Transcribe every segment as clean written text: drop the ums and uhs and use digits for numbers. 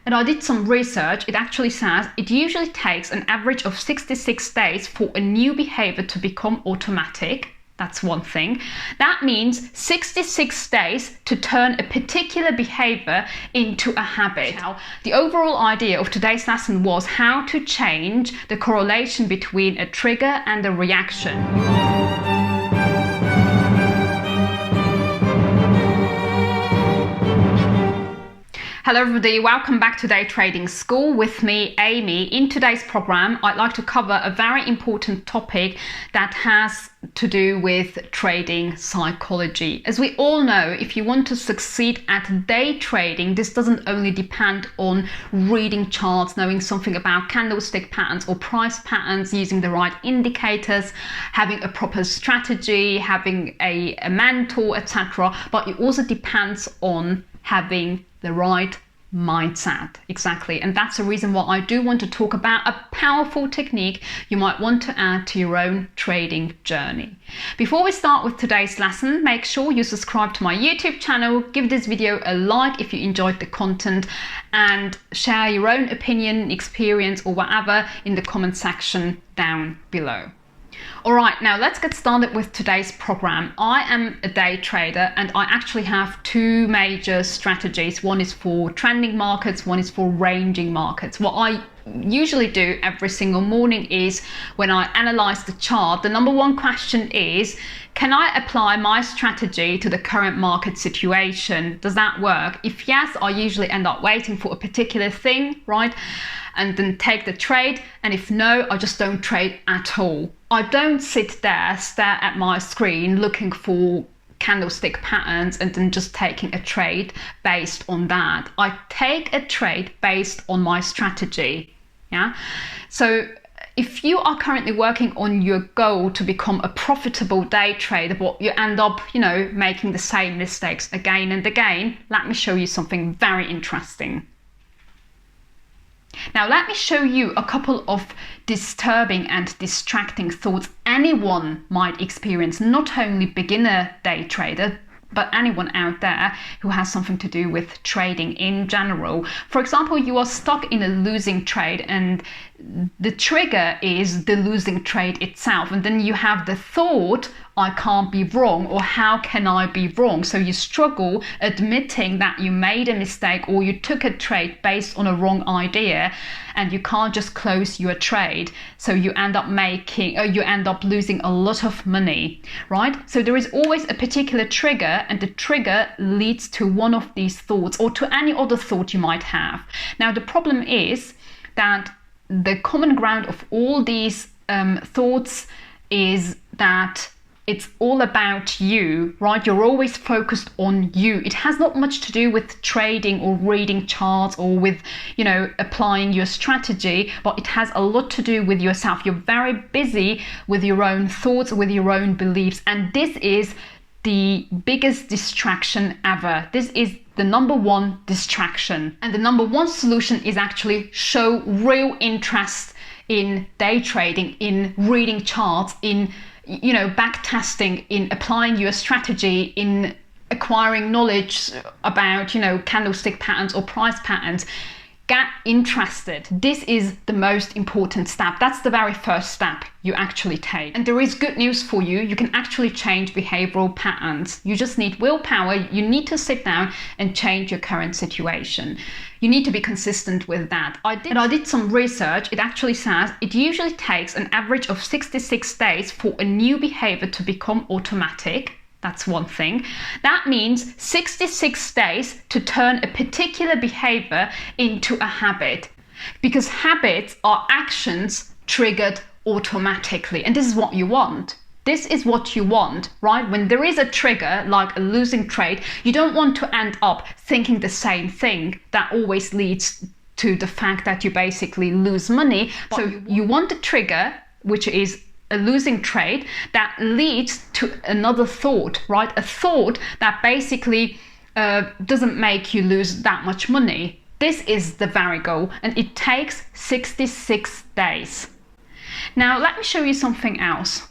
And I did some research. It actually says it usually takes an average of 66 days for a new behavior to become automatic. That's one thing. That means 66 days to turn a particular behavior into a habit. Now, the overall idea of today's lesson was how to change the correlation between a trigger and a reaction. Hello everybody, welcome back to Day Trading School with me, Amy. In today's program, I'd like to cover a very important topic that has to do with trading psychology. As we all know, if you want to succeed at day trading, this doesn't only depend on reading charts, knowing something about candlestick patterns or price patterns, using the right indicators, having a proper strategy, having a mentor, etc. But it also depends on having the right mindset. Exactly. And that's the reason why I do want to talk about a powerful technique you might want to add to your own trading journey. Before we start with today's lesson, make sure you subscribe to my YouTube channel, give this video a like if you enjoyed the content, and share your own opinion, experience, or whatever in the comment section down below. Alright, now let's get started with today's program. I am a day trader and I actually have two major strategies. One is for trending markets, one is for ranging markets. What I usually do every single morning is when I analyze the chart, the number one question is, can I apply my strategy to the current market situation? Does that work? If yes, I usually end up waiting for a particular thing, right? And then take the trade. And if no, I just don't trade at all. I don't sit there, stare at my screen looking for candlestick patterns and then just taking a trade based on that. I take a trade based on my strategy. Yeah. So if you are currently working on your goal to become a profitable day trader, but you end up, making the same mistakes again and again, let me show you something very interesting. Now, let me show you a couple of disturbing and distracting thoughts anyone might experience, not only beginner day trader, but anyone out there who has something to do with trading in general. For example, you are stuck in a losing trade and the trigger is the losing trade itself. And then you have the thought, I can't be wrong, or how can I be wrong? So you struggle admitting that you made a mistake or you took a trade based on a wrong idea and you can't just close your trade. So you end up losing a lot of money, right? So there is always a particular trigger and the trigger leads to one of these thoughts or to any other thought you might have. Now, the problem is that the common ground of all these thoughts is that it's all about you, right? You're always focused on you. It has not much to do with trading or reading charts or with, applying your strategy, but it has a lot to do with yourself. You're very busy with your own thoughts, with your own beliefs. And this is the biggest distraction ever. This is the number one distraction. And the number one solution is actually show real interest in day trading, in reading charts, in back testing, in applying your strategy, in acquiring knowledge about, candlestick patterns or price patterns. Get interested. This is the most important step. That's the very first step you actually take. And there is good news for you. You can actually change behavioral patterns. You just need willpower. You need to sit down and change your current situation. You need to be consistent with that. I did some research. It actually says it usually takes an average of 66 days for a new behavior to become automatic. That's one thing. That means 66 days to turn a particular behavior into a habit, because habits are actions triggered automatically. And this is what you want. This is what you want, right? When there is a trigger, like a losing trade, you don't want to end up thinking the same thing. That always leads to the fact that you basically lose money. So you want a trigger, which is a losing trade, that leads to another thought, right? A thought that basically doesn't make you lose that much money. This is the very goal, and it takes 66 days. Now, let me show you something else.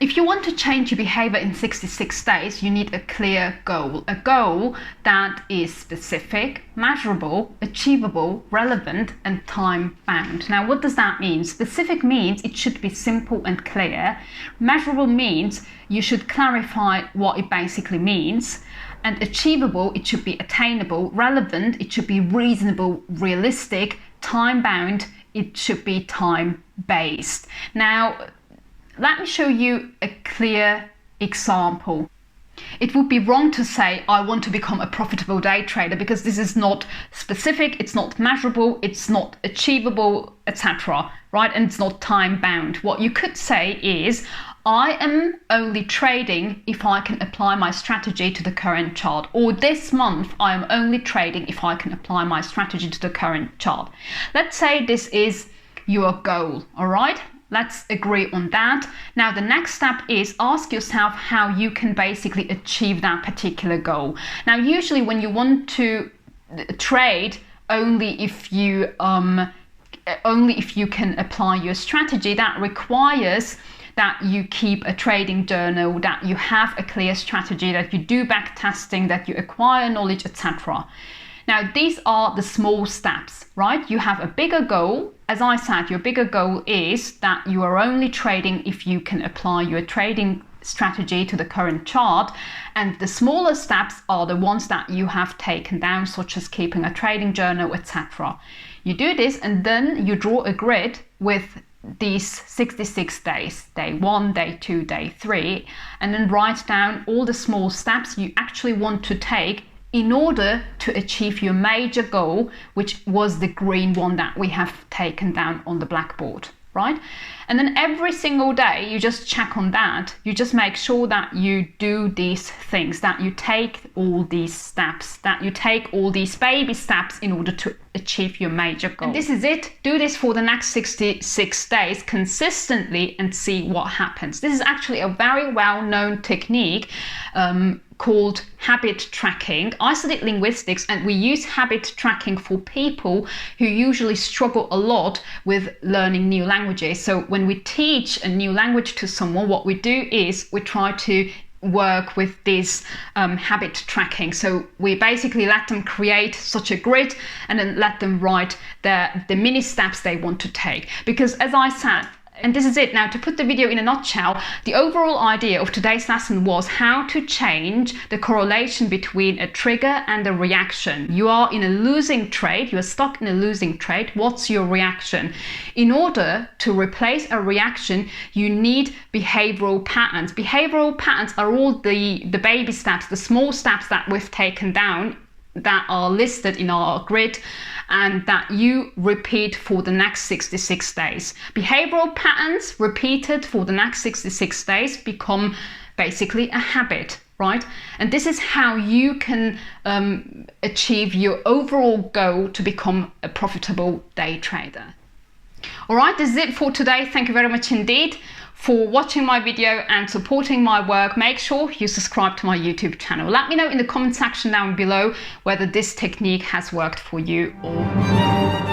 If you want to change your behavior in 66 days, you need a clear goal. A goal that is specific, measurable, achievable, relevant, and time-bound. Now, what does that mean? Specific means it should be simple and clear. Measurable means you should clarify what it basically means. And achievable, it should be attainable. Relevant, it should be reasonable, realistic. Time-bound, it should be time-based. Now, let me show you a clear example. It would be wrong to say, I want to become a profitable day trader, because this is not specific, it's not measurable, it's not achievable, etc. Right? And it's not time bound. What you could say is, I am only trading if I can apply my strategy to the current chart. Or this month, I am only trading if I can apply my strategy to the current chart. Let's say this is your goal, all right? Let's agree on that. Now, the next step is ask yourself how you can basically achieve that particular goal. Now, usually when you want to trade only if you can apply your strategy, that requires that you keep a trading journal, that you have a clear strategy, that you do back testing, that you acquire knowledge, etc. Now, these are the small steps, right? You have a bigger goal. As I said, your bigger goal is that you are only trading if you can apply your trading strategy to the current chart. And the smaller steps are the ones that you have taken down, such as keeping a trading journal, etc. You do this and then you draw a grid with these 66 days, day 1, day 2, day 3, and then write down all the small steps you actually want to take in order to achieve your major goal, which was the green one that we have taken down on the blackboard, right? And then every single day you just check on that. You just make sure that you do these things, that you take all these steps, that you take all these baby steps in order to achieve your major goal. And this is it. Do this for the next 66 days consistently and see what happens. This is actually a very well-known technique called habit tracking. I studied linguistics and we use habit tracking for people who usually struggle a lot with learning new languages. So when we teach a new language to someone, what we do is we try to work with this habit tracking. So we basically let them create such a grid and then let them write the mini steps they want to take. Because as I said, and this is it. Now, to put the video in a nutshell, the overall idea of today's lesson was how to change the correlation between a trigger and a reaction. You are in a losing trade, you are stuck in a losing trade. What's your reaction? In order to replace a reaction, you need behavioral patterns. Behavioral patterns are all the baby steps, the small steps that we've taken down that are listed in our grid and that you repeat for the next 66 days. Behavioral patterns repeated for the next 66 days become basically a habit, right? And this is how you can achieve your overall goal to become a profitable day trader. All right, this is it for today. Thank you very much indeed for watching my video and supporting my work. Make sure you subscribe to my YouTube channel. Let me know in the comment section down below whether this technique has worked for you or not.